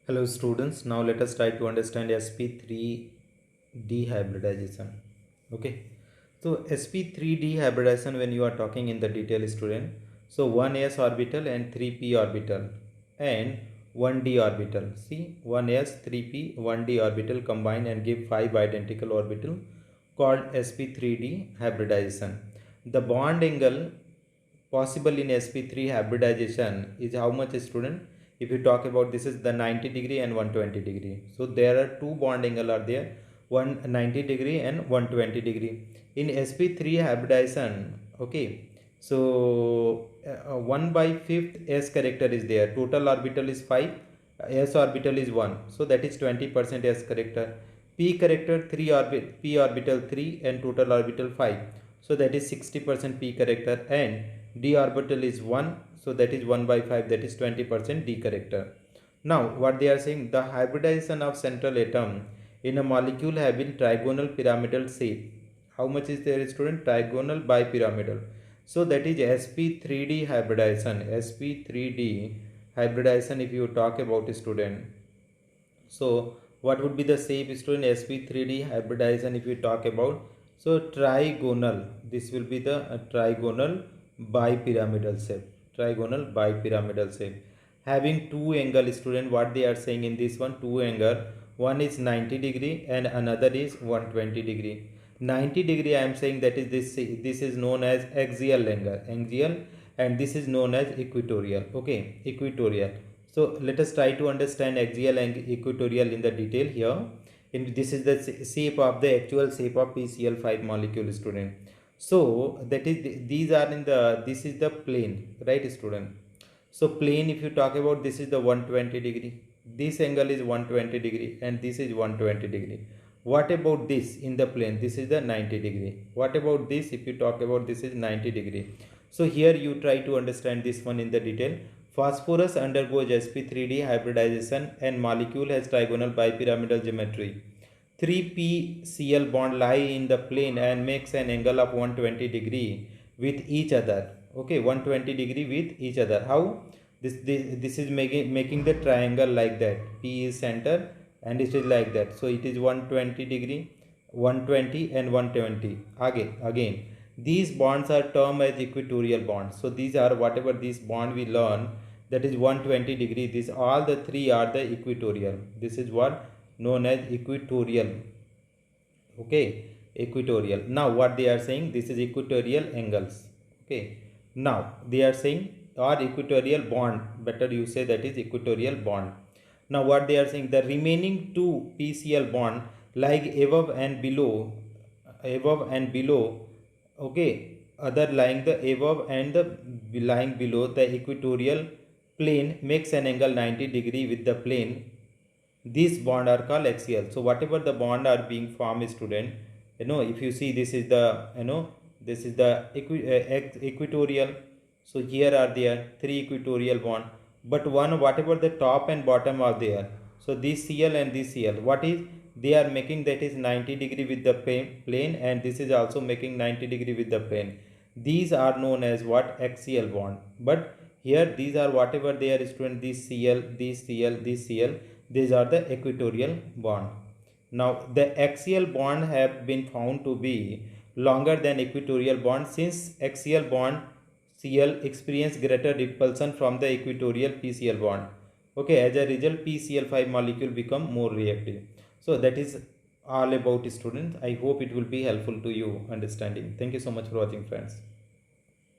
Hello students, now let us try to understand sp3 dehybridization. Okay, so sp3 dehybridization, when you are talking in the detail student, so 1s orbital and 3p orbital and 1d orbital. See, 1s 3p 1d orbital combine and give 5 identical orbital called sp3 dehybridization. The bond angle possible in sp3 hybridization is how much, student? If you talk about, this is the 90 degree and 120 degree. So there are two bond angle are there, 190 degree and 120 degree in sp3 hybridization. Okay, so 1 by 5th s character is there, total orbital is 5, s orbital is 1, so that is 20% s character. P character 3 p orbital 3 and total orbital 5, so that is 60% p character, and d orbital is 1, so that is 1 by 5, that is 20% d character. Now what they are saying, the hybridization of central atom in a molecule having trigonal pyramidal shape. How much is there, student? Trigonal bipyramidal. So that is sp3d hybridization. Sp3d hybridization, if you talk about, student, so what would be the shape, student? sp3d hybridization, if you talk about, so trigonal, this will be the trigonal bipyramidal shape. Trigonal bipyramidal shape having two angle, student. What they are saying in this one, two angle, one is 90 degree and another is 120 degree. 90 degree, I am saying, that is this is known as axial angle, axial, and this is known as equatorial. Okay, equatorial. So let us try to understand axial and equatorial in the detail here. This is the shape of the actual shape of PCl5 molecule, student. So that is these are in the, this is the plane, right, student? So plane, if you talk about, this is the 120 degree. This angle is 120 degree and this is 120 degree. What about this in the plane? This is the 90 degree. What about this? If you talk about, this is 90 degree. So here you try to understand this one in the detail. Phosphorus undergoes sp3d hybridization and molecule has trigonal bipyramidal geometry. 3 PCl bond lie in the plane and makes an angle of 120 degree with each other. Okay, 120 degree with each other. How? This is making the triangle like that. P is center and it is like that. So it is 120 degree, 120 and 120. Again, these bonds are termed as equatorial bonds. So these are, whatever this bond we learn, that is 120 degree. These all the three are the equatorial. This is what known as equatorial. Okay, equatorial. Now what they are saying, this is equatorial angles. Okay, now they are saying, or equatorial bond, better you say, that is equatorial bond. Now what they are saying, the remaining two PCl bond like above and below. Okay, other lying the above and the lying below the equatorial plane makes an angle 90 degree with the plane. These bond are called axial. So whatever the bond are being formed, student, if you see, this is the, this is the equatorial. So here are there three equatorial bond, but one, whatever the top and bottom are there, so this cl and this cl, what is they are making, that is 90 degree with the plane, and this is also making 90 degree with the plane. These are known as what? Axial bond. But here these are, whatever they are, student, this cl, this cl, this cl, these are the equatorial bond. Now the axial bond have been found to be longer than equatorial bond, since axial bond cl experience greater repulsion from the equatorial PCl bond. Okay, as a result PCl5 molecule become more reactive. So that is all about, students. I hope it will be helpful to you understanding. Thank you so much for watching, friends.